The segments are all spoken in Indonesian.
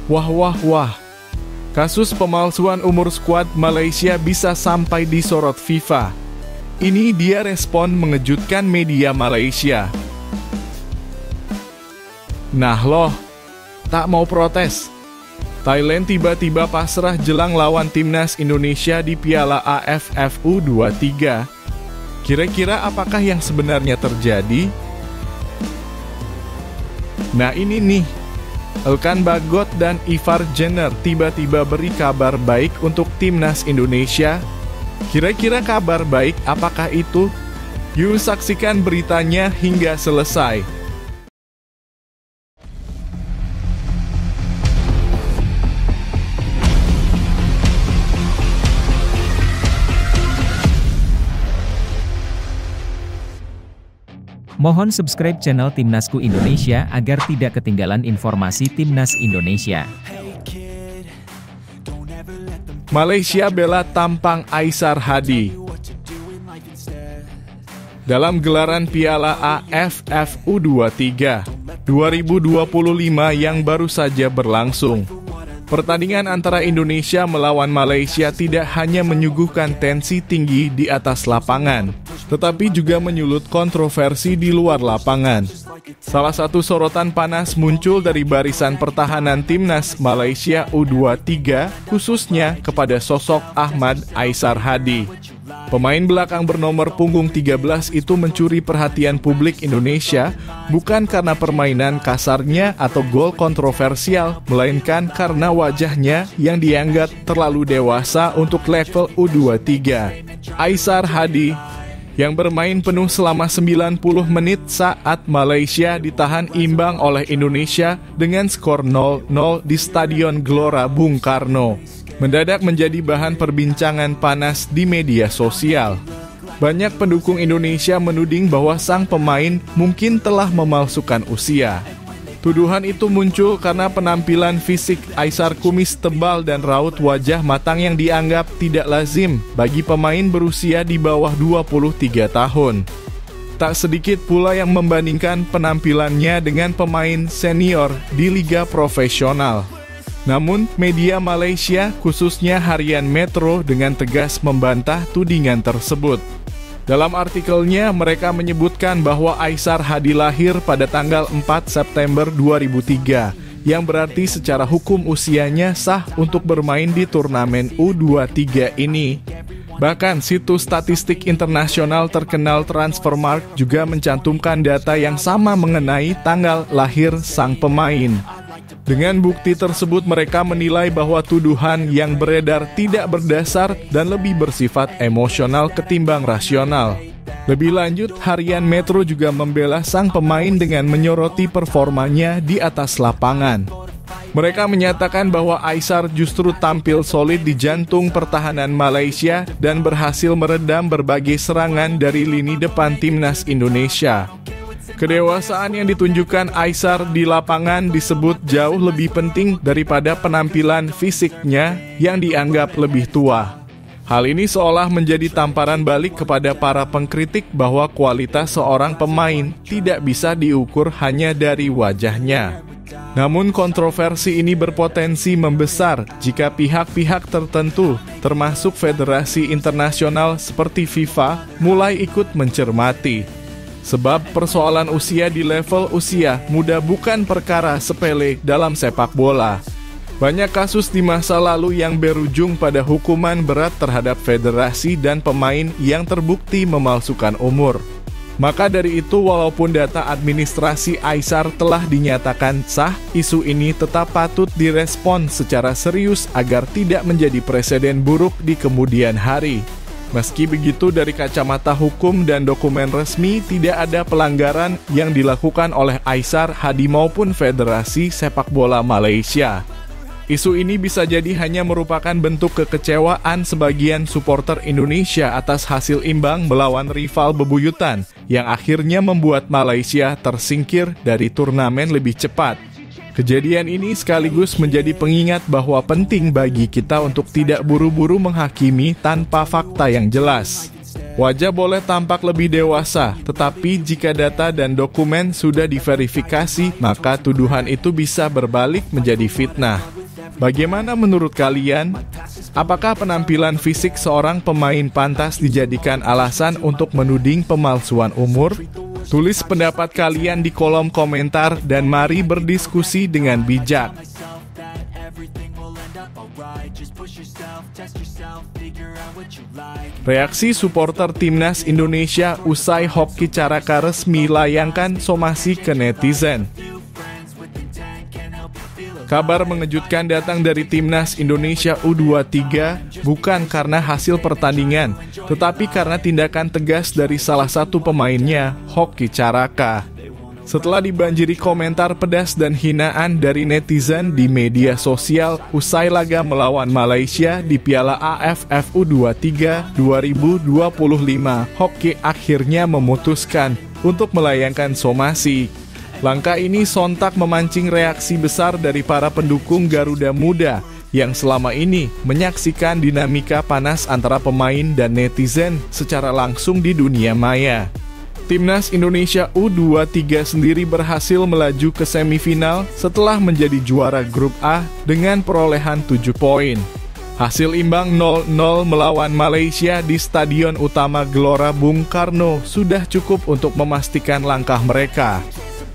Wah wah wah. Kasus pemalsuan umur skuad Malaysia bisa sampai disorot FIFA. Ini dia respon mengejutkan media Malaysia. Nah loh, tak mau protes. Thailand tiba-tiba pasrah jelang lawan timnas Indonesia di Piala AFF U23. Kira-kira apakah yang sebenarnya terjadi? Nah ini nih, Elkan Bagot dan Ivar Jenner tiba-tiba beri kabar baik untuk timnas Indonesia. Kira-kira kabar baik apakah itu? Yuk saksikan beritanya hingga selesai. Mohon subscribe channel Timnasku Indonesia agar tidak ketinggalan informasi Timnas Indonesia. Malaysia bela tampang Aisar Hadi. Dalam gelaran Piala AFF U23 2025 yang baru saja berlangsung, pertandingan antara Indonesia melawan Malaysia tidak hanya menyuguhkan tensi tinggi di atas lapangan, tetapi juga menyulut kontroversi di luar lapangan. Salah satu sorotan panas muncul dari barisan pertahanan timnas Malaysia U23, khususnya kepada sosok Ahmad Aisar Hadi. Pemain belakang bernomor punggung 13 itu mencuri perhatian publik Indonesia bukan karena permainan kasarnya atau gol kontroversial, melainkan karena wajahnya yang dianggap terlalu dewasa untuk level U23. Aisar Hadi yang bermain penuh selama 90 menit saat Malaysia ditahan imbang oleh Indonesia dengan skor 0-0 di Stadion Gelora Bung Karno, mendadak menjadi bahan perbincangan panas di media sosial. Banyak pendukung Indonesia menuding bahwa sang pemain mungkin telah memalsukan usia. Tuduhan itu muncul karena penampilan fisik Aisar kumis tebal dan raut wajah matang yang dianggap tidak lazim bagi pemain berusia di bawah 23 tahun. Tak sedikit pula yang membandingkan penampilannya dengan pemain senior di liga profesional. Namun, media Malaysia, khususnya harian Metro, dengan tegas membantah tudingan tersebut. Dalam artikelnya, mereka menyebutkan bahwa Aisar Hadi lahir pada tanggal 4 September 2003, yang berarti secara hukum usianya sah untuk bermain di turnamen U23 ini. Bahkan, situs statistik internasional terkenal Transfermarkt juga mencantumkan data yang sama mengenai tanggal lahir sang pemain. Dengan bukti tersebut, mereka menilai bahwa tuduhan yang beredar tidak berdasar dan lebih bersifat emosional ketimbang rasional. Lebih lanjut, harian Metro juga membela sang pemain dengan menyoroti performanya di atas lapangan. Mereka menyatakan bahwa Aisar justru tampil solid di jantung pertahanan Malaysia dan berhasil meredam berbagai serangan dari lini depan timnas Indonesia. Kedewasaan yang ditunjukkan Aisar di lapangan disebut jauh lebih penting daripada penampilan fisiknya yang dianggap lebih tua. Hal ini seolah menjadi tamparan balik kepada para pengkritik bahwa kualitas seorang pemain tidak bisa diukur hanya dari wajahnya. Namun kontroversi ini berpotensi membesar jika pihak-pihak tertentu, termasuk federasi internasional seperti FIFA, mulai ikut mencermati. Sebab persoalan usia di level usia muda bukan perkara sepele dalam sepak bola. Banyak kasus di masa lalu yang berujung pada hukuman berat terhadap federasi dan pemain yang terbukti memalsukan umur. Maka dari itu, walaupun data administrasi Aisar telah dinyatakan sah, isu ini tetap patut direspon secara serius agar tidak menjadi preseden buruk di kemudian hari. Meski begitu, dari kacamata hukum dan dokumen resmi, tidak ada pelanggaran yang dilakukan oleh Aisar Hadi maupun Federasi Sepak Bola Malaysia. Isu ini bisa jadi hanya merupakan bentuk kekecewaan sebagian supporter Indonesia atas hasil imbang melawan rival bebuyutan, yang akhirnya membuat Malaysia tersingkir dari turnamen lebih cepat. Kejadian ini sekaligus menjadi pengingat bahwa penting bagi kita untuk tidak buru-buru menghakimi tanpa fakta yang jelas. Wajah boleh tampak lebih dewasa, tetapi jika data dan dokumen sudah diverifikasi, maka tuduhan itu bisa berbalik menjadi fitnah. Bagaimana menurut kalian? Apakah penampilan fisik seorang pemain pantas dijadikan alasan untuk menuding pemalsuan umur? Tulis pendapat kalian di kolom komentar dan mari berdiskusi dengan bijak. Reaksi supporter Timnas Indonesia usai Hoki Caraka resmi layangkan somasi ke netizen. Kabar mengejutkan datang dari Timnas Indonesia U23 bukan karena hasil pertandingan, tetapi karena tindakan tegas dari salah satu pemainnya, Hoki Caraka. Setelah dibanjiri komentar pedas dan hinaan dari netizen di media sosial usai laga melawan Malaysia di Piala AFF U23 2025, Hoki akhirnya memutuskan untuk melayangkan somasi. Langkah ini sontak memancing reaksi besar dari para pendukung Garuda Muda yang selama ini menyaksikan dinamika panas antara pemain dan netizen secara langsung di dunia maya. Timnas Indonesia U23 sendiri berhasil melaju ke semifinal setelah menjadi juara grup A dengan perolehan 7 poin. Hasil imbang 0-0 melawan Malaysia di Stadion Utama Gelora Bung Karno sudah cukup untuk memastikan langkah mereka.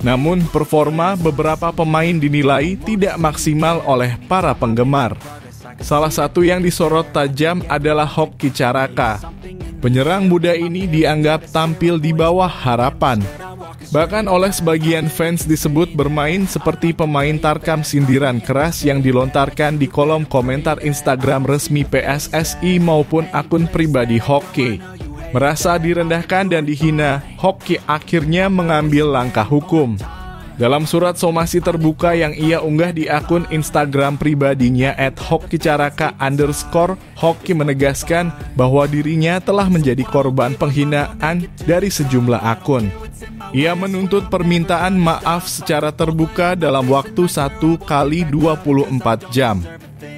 Namun, performa beberapa pemain dinilai tidak maksimal oleh para penggemar. Salah satu yang disorot tajam adalah Hoki Caraka. Penyerang muda ini dianggap tampil di bawah harapan. Bahkan oleh sebagian fans disebut bermain seperti pemain tarkam sindiran keras yang dilontarkan di kolom komentar Instagram resmi PSSI maupun akun pribadi Hoki. Merasa direndahkan dan dihina, Hoki akhirnya mengambil langkah hukum. Dalam surat somasi terbuka yang ia unggah di akun Instagram pribadinya @hokicaraka_, Hoki menegaskan bahwa dirinya telah menjadi korban penghinaan dari sejumlah akun. Ia menuntut permintaan maaf secara terbuka dalam waktu 1 kali 24 jam.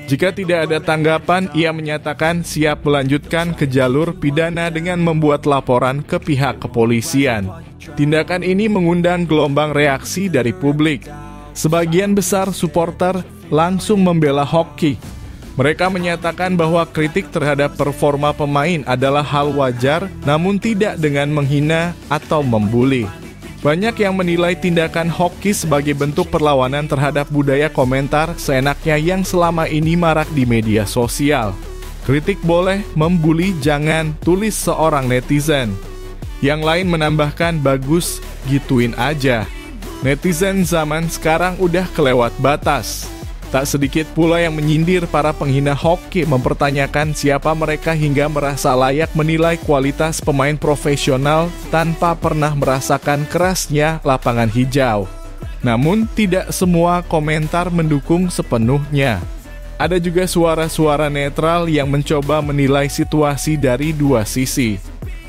Jika tidak ada tanggapan, ia menyatakan siap melanjutkan ke jalur pidana dengan membuat laporan ke pihak kepolisian. Tindakan ini mengundang gelombang reaksi dari publik. Sebagian besar supporter langsung membela Hoki. Mereka menyatakan bahwa kritik terhadap performa pemain adalah hal wajar, namun tidak dengan menghina atau membuli. Banyak yang menilai tindakan Hoki sebagai bentuk perlawanan terhadap budaya komentar seenaknya yang selama ini marak di media sosial. Kritik boleh, membuli jangan, tulis seorang netizen. Yang lain menambahkan bagus, gituin aja. Netizen zaman sekarang udah kelewat batas. Tak sedikit pula yang menyindir para penghina Hoki mempertanyakan siapa mereka hingga merasa layak menilai kualitas pemain profesional tanpa pernah merasakan kerasnya lapangan hijau. Namun tidak semua komentar mendukung sepenuhnya. Ada juga suara-suara netral yang mencoba menilai situasi dari dua sisi.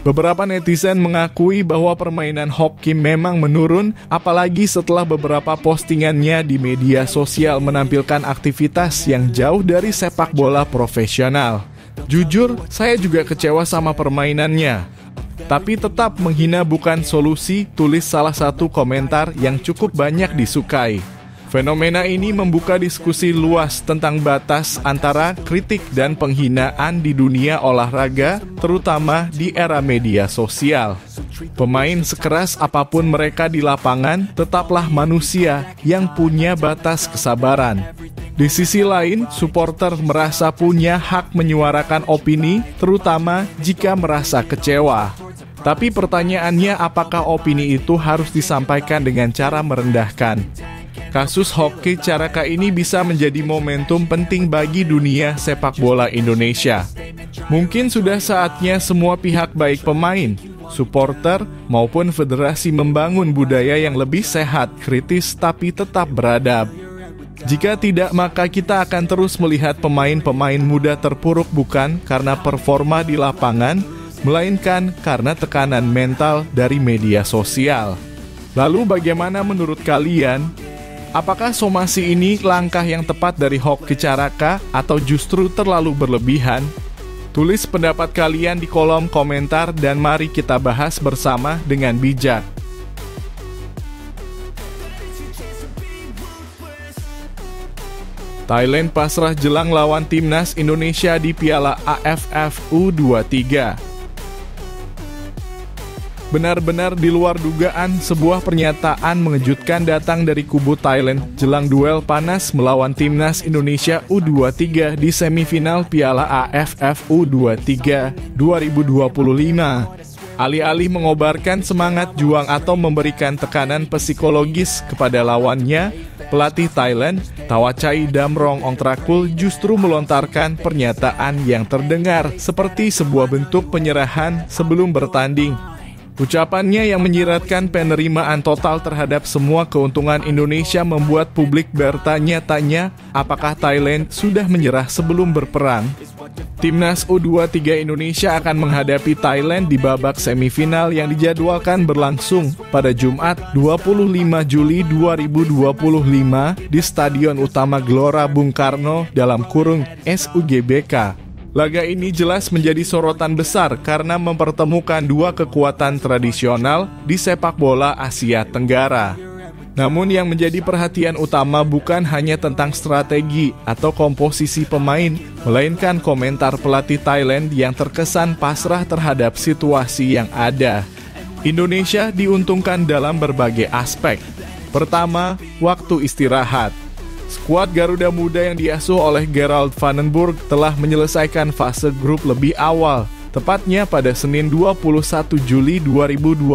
Beberapa netizen mengakui bahwa permainan Hoki memang menurun, apalagi setelah beberapa postingannya di media sosial menampilkan aktivitas yang jauh dari sepak bola profesional. Jujur, saya juga kecewa sama permainannya. Tapi tetap menghina bukan solusi, tulis salah satu komentar yang cukup banyak disukai. Fenomena ini membuka diskusi luas tentang batas antara kritik dan penghinaan di dunia olahraga, terutama di era media sosial. Pemain sekeras apapun mereka di lapangan, tetaplah manusia yang punya batas kesabaran. Di sisi lain, supporter merasa punya hak menyuarakan opini, terutama jika merasa kecewa. Tapi pertanyaannya, apakah opini itu harus disampaikan dengan cara merendahkan? Kasus Hoki Caraka ini bisa menjadi momentum penting bagi dunia sepak bola Indonesia. Mungkin sudah saatnya semua pihak baik pemain, supporter, maupun federasi membangun budaya yang lebih sehat, kritis, tapi tetap beradab. Jika tidak, maka kita akan terus melihat pemain-pemain muda terpuruk bukan karena performa di lapangan, melainkan karena tekanan mental dari media sosial. Lalu bagaimana menurut kalian? Apakah somasi ini langkah yang tepat dari Hoki Caraka atau justru terlalu berlebihan? Tulis pendapat kalian di kolom komentar dan mari kita bahas bersama dengan bijak. Thailand pasrah jelang lawan timnas Indonesia di Piala AFF U23. Benar-benar di luar dugaan, sebuah pernyataan mengejutkan datang dari kubu Thailand jelang duel panas melawan timnas Indonesia U23 di semifinal Piala AFF U23 2025. Alih-alih mengobarkan semangat juang atau memberikan tekanan psikologis kepada lawannya, pelatih Thailand, Thawachai Damrong Ongtrakul justru melontarkan pernyataan yang terdengar seperti sebuah bentuk penyerahan sebelum bertanding. Ucapannya yang menyiratkan penerimaan total terhadap semua keuntungan Indonesia membuat publik bertanya-tanya apakah Thailand sudah menyerah sebelum berperang. Timnas U23 Indonesia akan menghadapi Thailand di babak semifinal yang dijadwalkan berlangsung pada Jumat 25 Juli 2025 di Stadion Utama Gelora Bung Karno (SUGBK). Laga ini jelas menjadi sorotan besar karena mempertemukan dua kekuatan tradisional di sepak bola Asia Tenggara. Namun yang menjadi perhatian utama bukan hanya tentang strategi atau komposisi pemain, melainkan komentar pelatih Thailand yang terkesan pasrah terhadap situasi yang ada. Indonesia diuntungkan dalam berbagai aspek. Pertama, waktu istirahat. Skuad Garuda Muda yang diasuh oleh Gerald Vandenburg telah menyelesaikan fase grup lebih awal, tepatnya pada Senin 21 Juli 2025,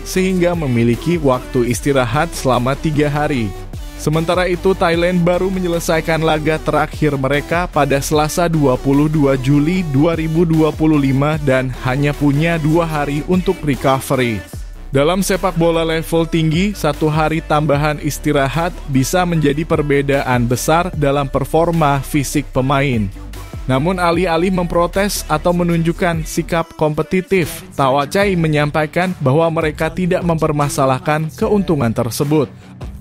sehingga memiliki waktu istirahat selama 3 hari. Sementara itu, Thailand baru menyelesaikan laga terakhir mereka pada Selasa 22 Juli 2025 dan hanya punya 2 hari untuk recovery. Dalam sepak bola level tinggi, 1 hari tambahan istirahat bisa menjadi perbedaan besar dalam performa fisik pemain. Namun alih-alih memprotes atau menunjukkan sikap kompetitif, Thawachai menyampaikan bahwa mereka tidak mempermasalahkan keuntungan tersebut.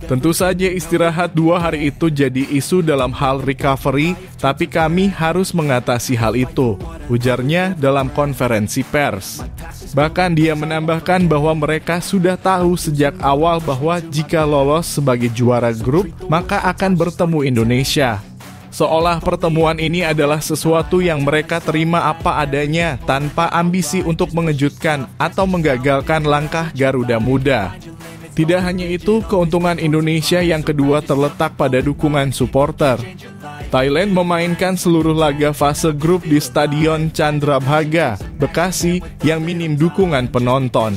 Tentu saja istirahat 2 hari itu jadi isu dalam hal recovery, tapi kami harus mengatasi hal itu, ujarnya dalam konferensi pers. Bahkan dia menambahkan bahwa mereka sudah tahu sejak awal bahwa jika lolos sebagai juara grup, maka akan bertemu Indonesia. Seolah pertemuan ini adalah sesuatu yang mereka terima apa adanya tanpa ambisi untuk mengejutkan atau menggagalkan langkah Garuda Muda. Tidak hanya itu, keuntungan Indonesia yang kedua terletak pada dukungan supporter. Thailand memainkan seluruh laga fase grup di Stadion Candrabhaga, Bekasi yang minim dukungan penonton.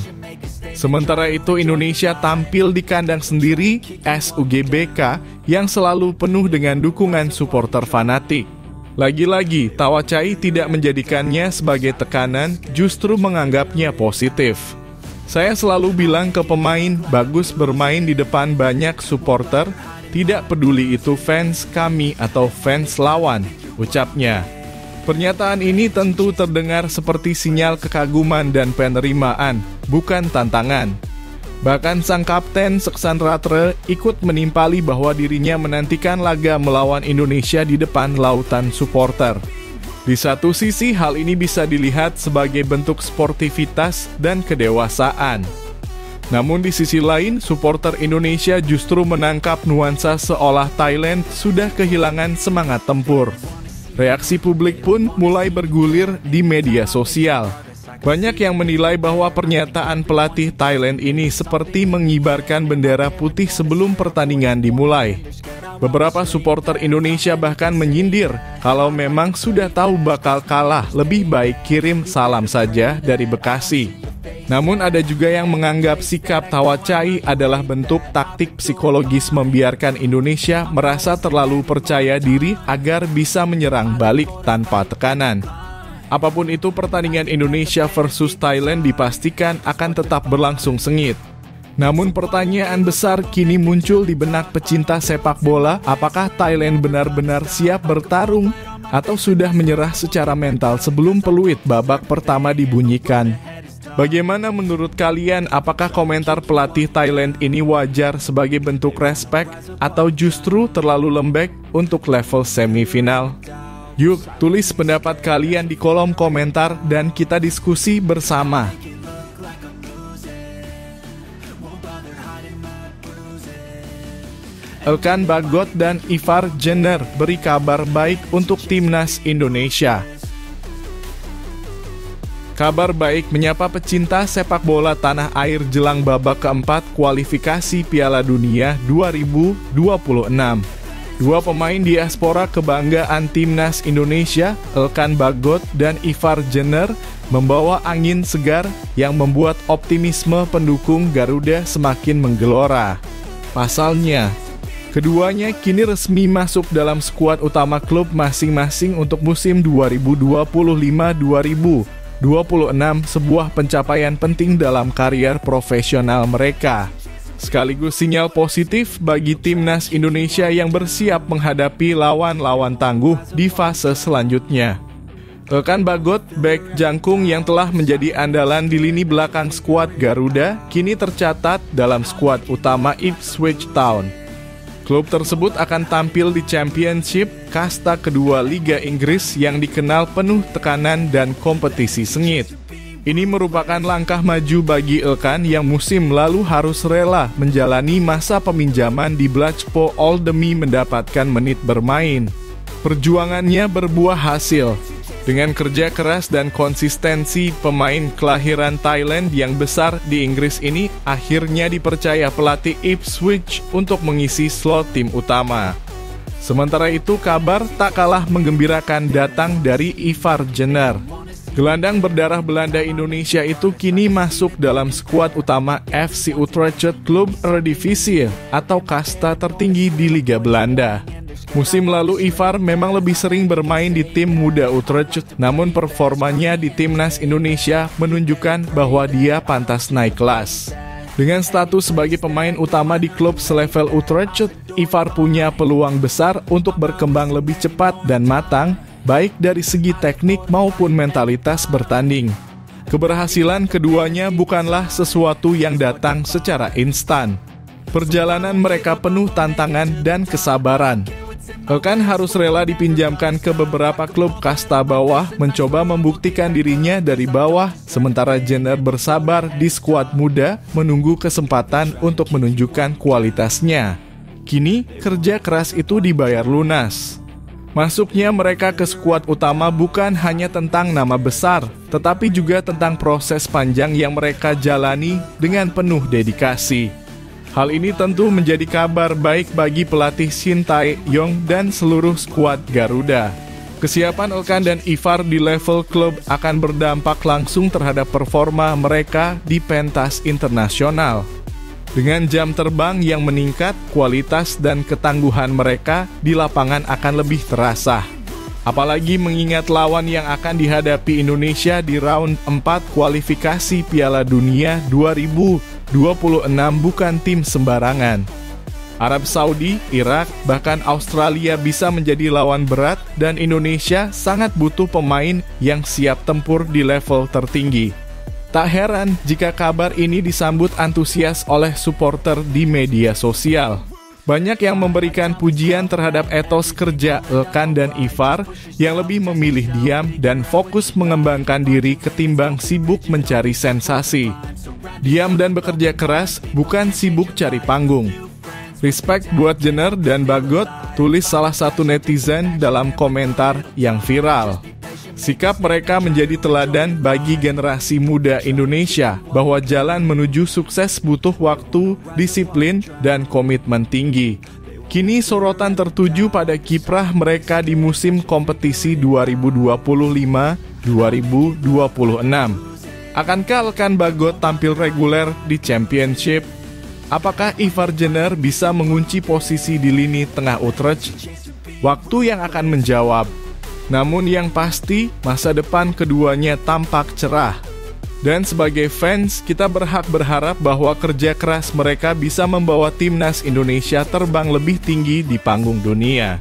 Sementara itu, Indonesia tampil di kandang sendiri SUGBK yang selalu penuh dengan dukungan supporter fanatik. Lagi-lagi, Thawachai tidak menjadikannya sebagai tekanan, justru menganggapnya positif. Saya selalu bilang ke pemain, bagus bermain di depan banyak supporter, tidak peduli itu fans kami atau fans lawan, ucapnya. Pernyataan ini tentu terdengar seperti sinyal kekaguman dan penerimaan, bukan tantangan. Bahkan sang kapten Seksan Ratre ikut menimpali bahwa dirinya menantikan laga melawan Indonesia di depan lautan supporter. Di satu sisi, hal ini bisa dilihat sebagai bentuk sportivitas dan kedewasaan. Namun di sisi lain, supporter Indonesia justru menangkap nuansa seolah Thailand sudah kehilangan semangat tempur. Reaksi publik pun mulai bergulir di media sosial. Banyak yang menilai bahwa pernyataan pelatih Thailand ini seperti mengibarkan bendera putih sebelum pertandingan dimulai. Beberapa supporter Indonesia bahkan menyindir, kalau memang sudah tahu bakal kalah, lebih baik kirim salam saja dari Bekasi. Namun ada juga yang menganggap sikap Thawachai adalah bentuk taktik psikologis membiarkan Indonesia merasa terlalu percaya diri agar bisa menyerang balik tanpa tekanan. Apapun itu, pertandingan Indonesia versus Thailand dipastikan akan tetap berlangsung sengit. Namun pertanyaan besar kini muncul di benak pecinta sepak bola, apakah Thailand benar-benar siap bertarung atau sudah menyerah secara mental sebelum peluit babak pertama dibunyikan? Bagaimana menurut kalian, apakah komentar pelatih Thailand ini wajar sebagai bentuk respek atau justru terlalu lembek untuk level semifinal? Yuk, tulis pendapat kalian di kolom komentar dan kita diskusi bersama. Elkan Bagot dan Ivar Jenner beri kabar baik untuk timnas Indonesia. Kabar baik menyapa pecinta sepak bola tanah air jelang babak keempat kualifikasi Piala Dunia 2026. Dua pemain diaspora kebanggaan timnas Indonesia, Elkan Bagot dan Ivar Jenner, membawa angin segar yang membuat optimisme pendukung Garuda semakin menggelora. Pasalnya, keduanya kini resmi masuk dalam skuad utama klub masing-masing untuk musim 2025-2026, sebuah pencapaian penting dalam karier profesional mereka. Sekaligus sinyal positif bagi timnas Indonesia yang bersiap menghadapi lawan-lawan tangguh di fase selanjutnya. Elkan Bagot, bek jangkung yang telah menjadi andalan di lini belakang skuad Garuda, kini tercatat dalam skuad utama Ipswich Town. Klub tersebut akan tampil di Championship, kasta kedua Liga Inggris yang dikenal penuh tekanan dan kompetisi sengit. Ini merupakan langkah maju bagi Elkan yang musim lalu harus rela menjalani masa peminjaman di Blackpool demi mendapatkan menit bermain. Perjuangannya berbuah hasil. Dengan kerja keras dan konsistensi, pemain kelahiran Thailand yang besar di Inggris ini akhirnya dipercaya pelatih Ipswich untuk mengisi slot tim utama. Sementara itu, kabar tak kalah menggembirakan datang dari Ivar Jenner. Gelandang berdarah Belanda Indonesia itu kini masuk dalam skuad utama FC Utrecht Club Eredivisie atau kasta tertinggi di Liga Belanda. Musim lalu Ivar memang lebih sering bermain di tim muda Utrecht, namun performanya di timnas Indonesia menunjukkan bahwa dia pantas naik kelas. Dengan status sebagai pemain utama di klub selevel Utrecht, Ivar punya peluang besar untuk berkembang lebih cepat dan matang, baik dari segi teknik maupun mentalitas bertanding. Keberhasilan keduanya bukanlah sesuatu yang datang secara instan. Perjalanan mereka penuh tantangan dan kesabaran. Elkan harus rela dipinjamkan ke beberapa klub kasta bawah mencoba membuktikan dirinya dari bawah, sementara Jenner bersabar di skuad muda menunggu kesempatan untuk menunjukkan kualitasnya. Kini, kerja keras itu dibayar lunas. Masuknya mereka ke skuad utama bukan hanya tentang nama besar, tetapi juga tentang proses panjang yang mereka jalani dengan penuh dedikasi. Hal ini tentu menjadi kabar baik bagi pelatih Shin Tae-yong dan seluruh skuad Garuda. Kesiapan Elkan dan Ivar di level klub akan berdampak langsung terhadap performa mereka di pentas internasional. Dengan jam terbang yang meningkat, kualitas dan ketangguhan mereka di lapangan akan lebih terasa. Apalagi mengingat lawan yang akan dihadapi Indonesia di round 4 kualifikasi Piala Dunia 2026 bukan tim sembarangan. Arab Saudi, Irak, bahkan Australia bisa menjadi lawan berat dan Indonesia sangat butuh pemain yang siap tempur di level tertinggi. Tak heran jika kabar ini disambut antusias oleh supporter di media sosial. Banyak yang memberikan pujian terhadap etos kerja Elkan dan Ivar yang lebih memilih diam dan fokus mengembangkan diri ketimbang sibuk mencari sensasi. Diam dan bekerja keras, bukan sibuk cari panggung. Respect buat Jenner dan Bagot, tulis salah satu netizen dalam komentar yang viral. Sikap mereka menjadi teladan bagi generasi muda Indonesia bahwa jalan menuju sukses butuh waktu, disiplin, dan komitmen tinggi. Kini sorotan tertuju pada kiprah mereka di musim kompetisi 2025-2026. Akankah Elkan Bagot tampil reguler di Championship? Apakah Ivar Jenner bisa mengunci posisi di lini tengah Utrecht? Waktu yang akan menjawab. Namun yang pasti, masa depan keduanya tampak cerah. Dan sebagai fans, kita berharap bahwa kerja keras mereka bisa membawa timnas Indonesia terbang lebih tinggi di panggung dunia.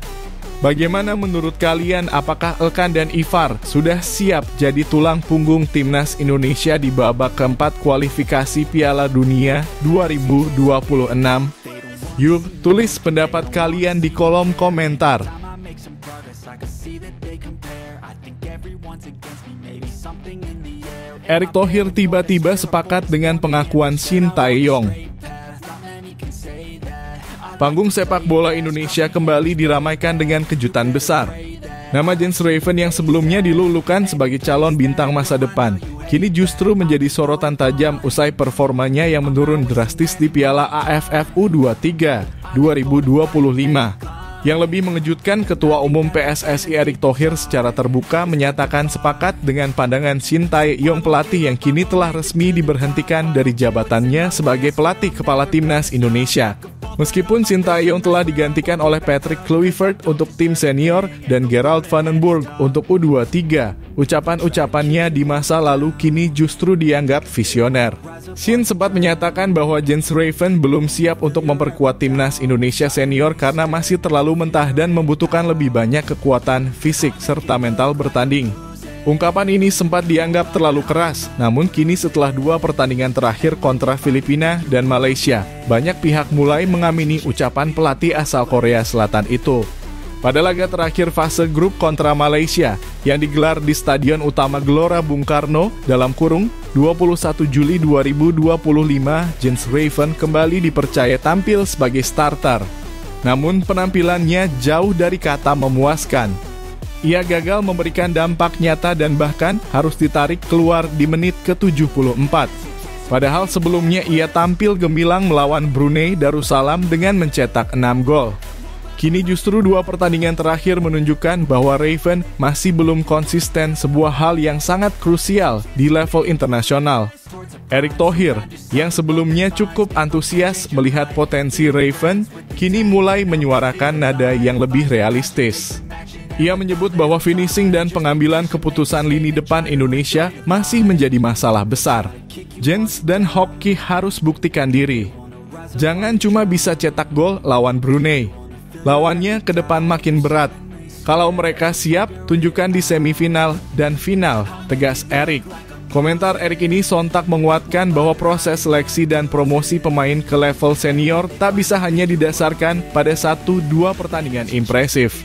Bagaimana menurut kalian, apakah Elkan dan Ivar sudah siap jadi tulang punggung timnas Indonesia di babak keempat kualifikasi Piala Dunia 2026? Yuk, tulis pendapat kalian di kolom komentar. Erick Thohir tiba-tiba sepakat dengan pengakuan Shin Tae-yong. Panggung sepak bola Indonesia kembali diramaikan dengan kejutan besar. Nama Jens Raven yang sebelumnya dilulukan sebagai calon bintang masa depan, kini justru menjadi sorotan tajam usai performanya yang menurun drastis di Piala AFF U23 2025. Yang lebih mengejutkan, Ketua Umum PSSI Erick Thohir secara terbuka menyatakan sepakat dengan pandangan Shin Tae-yong, pelatih yang kini telah resmi diberhentikan dari jabatannya sebagai pelatih kepala timnas Indonesia. Meskipun Shin Tae-yong telah digantikan oleh Patrick Kluivert untuk tim senior dan Gerald Van den Burg untuk U23, ucapan-ucapannya di masa lalu kini justru dianggap visioner. Shin sempat menyatakan bahwa Jens Raven belum siap untuk memperkuat timnas Indonesia senior karena masih terlalu mentah dan membutuhkan lebih banyak kekuatan fisik serta mental bertanding. Ungkapan ini sempat dianggap terlalu keras, namun kini setelah 2 pertandingan terakhir kontra Filipina dan Malaysia, banyak pihak mulai mengamini ucapan pelatih asal Korea Selatan itu. Pada laga terakhir fase grup kontra Malaysia, yang digelar di Stadion Utama Gelora Bung Karno, (21 Juli 2025, Jens Raven kembali dipercaya tampil sebagai starter. Namun penampilannya jauh dari kata memuaskan. Ia gagal memberikan dampak nyata dan bahkan harus ditarik keluar di menit ke-74. Padahal sebelumnya ia tampil gemilang melawan Brunei Darussalam dengan mencetak 6 gol. Kini justru 2 pertandingan terakhir menunjukkan bahwa Raven masih belum konsisten, sebuah hal yang sangat krusial di level internasional. Erick Thohir, yang sebelumnya cukup antusias melihat potensi Raven, kini mulai menyuarakan nada yang lebih realistis. Ia menyebut bahwa finishing dan pengambilan keputusan lini depan Indonesia masih menjadi masalah besar. Jens dan Hoki harus buktikan diri. Jangan cuma bisa cetak gol lawan Brunei. Lawannya ke depan makin berat. Kalau mereka siap, tunjukkan di semifinal dan final, tegas Erick. Komentar Erick ini sontak menguatkan bahwa proses seleksi dan promosi pemain ke level senior tak bisa hanya didasarkan pada 1-2 pertandingan impresif.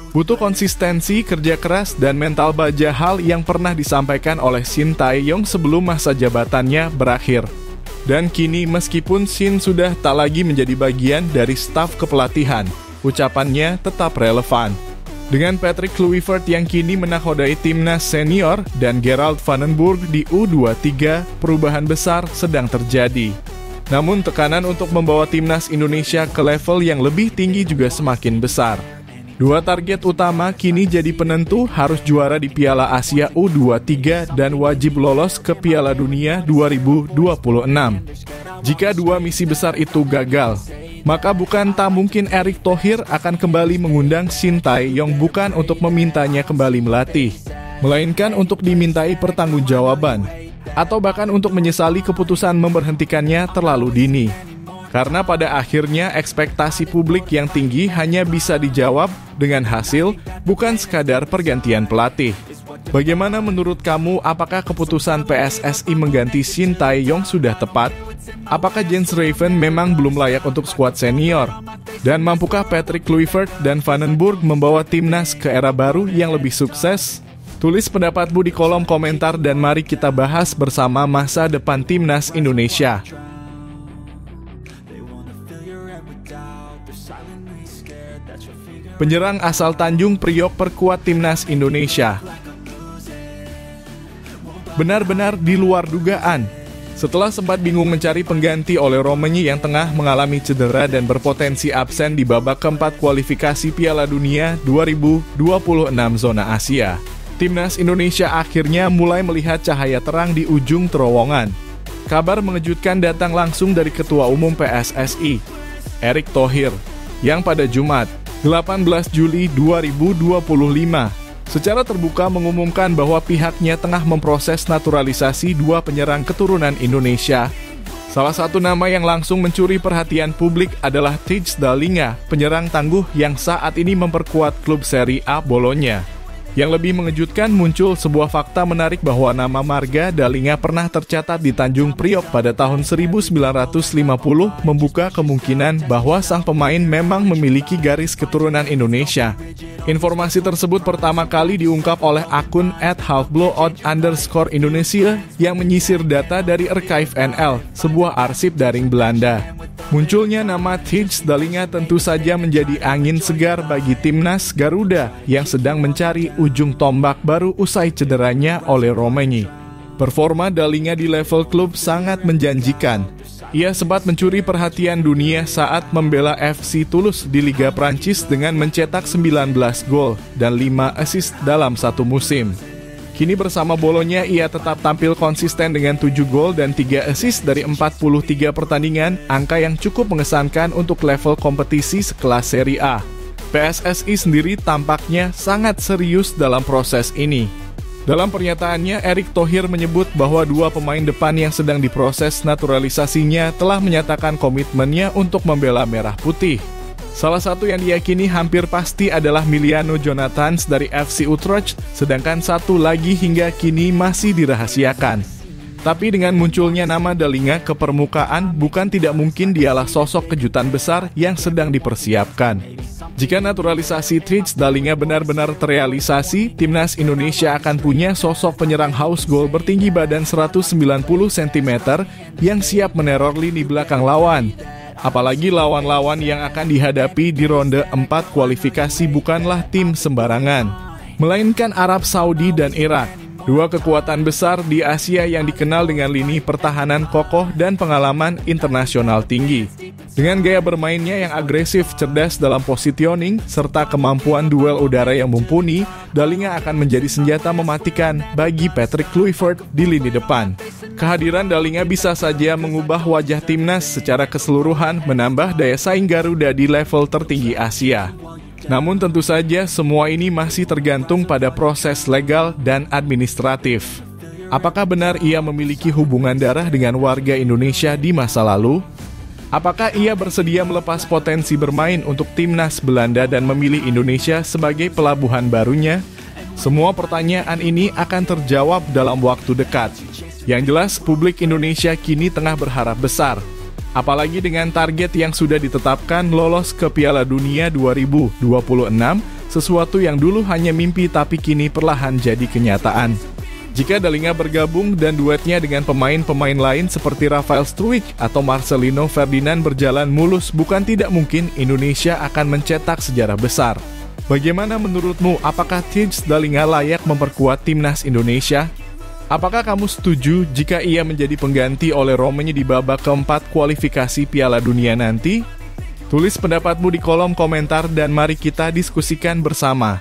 Butuh konsistensi, kerja keras, dan mental baja, hal yang pernah disampaikan oleh Shin Tae-yong sebelum masa jabatannya berakhir. Dan kini meskipun Shin sudah tak lagi menjadi bagian dari staf kepelatihan, ucapannya tetap relevan. Dengan Patrick Kluivert yang kini menakodai timnas senior dan Gerald Van den Burg di U23, perubahan besar sedang terjadi. Namun tekanan untuk membawa timnas Indonesia ke level yang lebih tinggi juga semakin besar. 2 target utama kini jadi penentu, harus juara di Piala Asia U23 dan wajib lolos ke Piala Dunia 2026. Jika 2 misi besar itu gagal, maka bukan tak mungkin Erick Thohir akan kembali mengundang Shin Tae-yong bukan untuk memintanya kembali melatih, melainkan untuk dimintai pertanggungjawaban, atau bahkan untuk menyesali keputusan memberhentikannya terlalu dini. Karena pada akhirnya ekspektasi publik yang tinggi hanya bisa dijawab dengan hasil, bukan sekadar pergantian pelatih. Bagaimana menurut kamu, apakah keputusan PSSI mengganti Shin Tae-yong sudah tepat? Apakah Jens Raven memang belum layak untuk skuad senior? Dan mampukah Patrick Kluivert dan Van den Burg membawa timnas ke era baru yang lebih sukses? Tulis pendapatmu di kolom komentar dan mari kita bahas bersama masa depan timnas Indonesia. Penyerang asal Tanjung Priok perkuat timnas Indonesia. Benar-benar di luar dugaan. Setelah sempat bingung mencari pengganti oleh Romani yang tengah mengalami cedera dan berpotensi absen di babak keempat kualifikasi Piala Dunia 2026 zona Asia, timnas Indonesia akhirnya mulai melihat cahaya terang di ujung terowongan. Kabar mengejutkan datang langsung dari Ketua Umum PSSI, Erick Thohir, yang pada Jumat 18 Juli 2025 secara terbuka mengumumkan bahwa pihaknya tengah memproses naturalisasi 2 penyerang keturunan Indonesia. Salah satu nama yang langsung mencuri perhatian publik adalah Tijs Dallinga, penyerang tangguh yang saat ini memperkuat klub Serie A Bologna. Yang lebih mengejutkan, muncul sebuah fakta menarik bahwa nama marga Dalinga pernah tercatat di Tanjung Priok pada tahun 1950, membuka kemungkinan bahwa sang pemain memang memiliki garis keturunan Indonesia. Informasi tersebut pertama kali diungkap oleh akun @halfblowout_Indonesia yang menyisir data dari Archive NL, sebuah arsip daring Belanda. Munculnya nama Thijs Dalinga tentu saja menjadi angin segar bagi timnas Garuda yang sedang mencari ujung tombak baru usai cederanya oleh Romagnoli. Performa Dalinga di level klub sangat menjanjikan. Ia sempat mencuri perhatian dunia saat membela FC Toulouse di Liga Prancis dengan mencetak 19 gol dan 5 assist dalam satu musim. Kini bersama Bolonya ia tetap tampil konsisten dengan 7 gol dan 3 assist dari 43 pertandingan, angka yang cukup mengesankan untuk level kompetisi sekelas Serie A. PSSI sendiri tampaknya sangat serius dalam proses ini. Dalam pernyataannya, Erick Thohir menyebut bahwa dua pemain depan yang sedang diproses naturalisasinya telah menyatakan komitmennya untuk membela Merah Putih. Salah satu yang diyakini hampir pasti adalah Miliano Jonathans dari FC Utrecht, sedangkan satu lagi hingga kini masih dirahasiakan. Tapi dengan munculnya nama Dalinga ke permukaan, bukan tidak mungkin dialah sosok kejutan besar yang sedang dipersiapkan. Jika naturalisasi Thijs Dalinga benar-benar terrealisasi, timnas Indonesia akan punya sosok penyerang haus gol bertinggi badan 190 cm yang siap meneror lini belakang lawan. Apalagi lawan-lawan yang akan dihadapi di ronde 4 kualifikasi bukanlah tim sembarangan, melainkan Arab Saudi dan Irak. Dua kekuatan besar di Asia yang dikenal dengan lini pertahanan kokoh dan pengalaman internasional tinggi. Dengan gaya bermainnya yang agresif, cerdas dalam positioning, serta kemampuan duel udara yang mumpuni, Dalinga akan menjadi senjata mematikan bagi Patrick Kluivert di lini depan. Kehadiran Dalinga bisa saja mengubah wajah timnas secara keseluruhan, menambah daya saing Garuda di level tertinggi Asia. Namun tentu saja semua ini masih tergantung pada proses legal dan administratif. Apakah benar ia memiliki hubungan darah dengan warga Indonesia di masa lalu? Apakah ia bersedia melepas potensi bermain untuk timnas Belanda dan memilih Indonesia sebagai pelabuhan barunya? Semua pertanyaan ini akan terjawab dalam waktu dekat. Yang jelas, publik Indonesia kini tengah berharap besar. Apalagi dengan target yang sudah ditetapkan lolos ke Piala Dunia 2026, sesuatu yang dulu hanya mimpi tapi kini perlahan jadi kenyataan. Jika Dalinga bergabung dan duetnya dengan pemain-pemain lain seperti Rafael Struijk atau Marcelino Ferdinand berjalan mulus, bukan tidak mungkin Indonesia akan mencetak sejarah besar. Bagaimana menurutmu, apakah Thijs Dalinga layak memperkuat timnas Indonesia? Apakah kamu setuju jika ia menjadi pengganti oleh Romagnoli di babak keempat kualifikasi Piala Dunia nanti? Tulis pendapatmu di kolom komentar dan mari kita diskusikan bersama.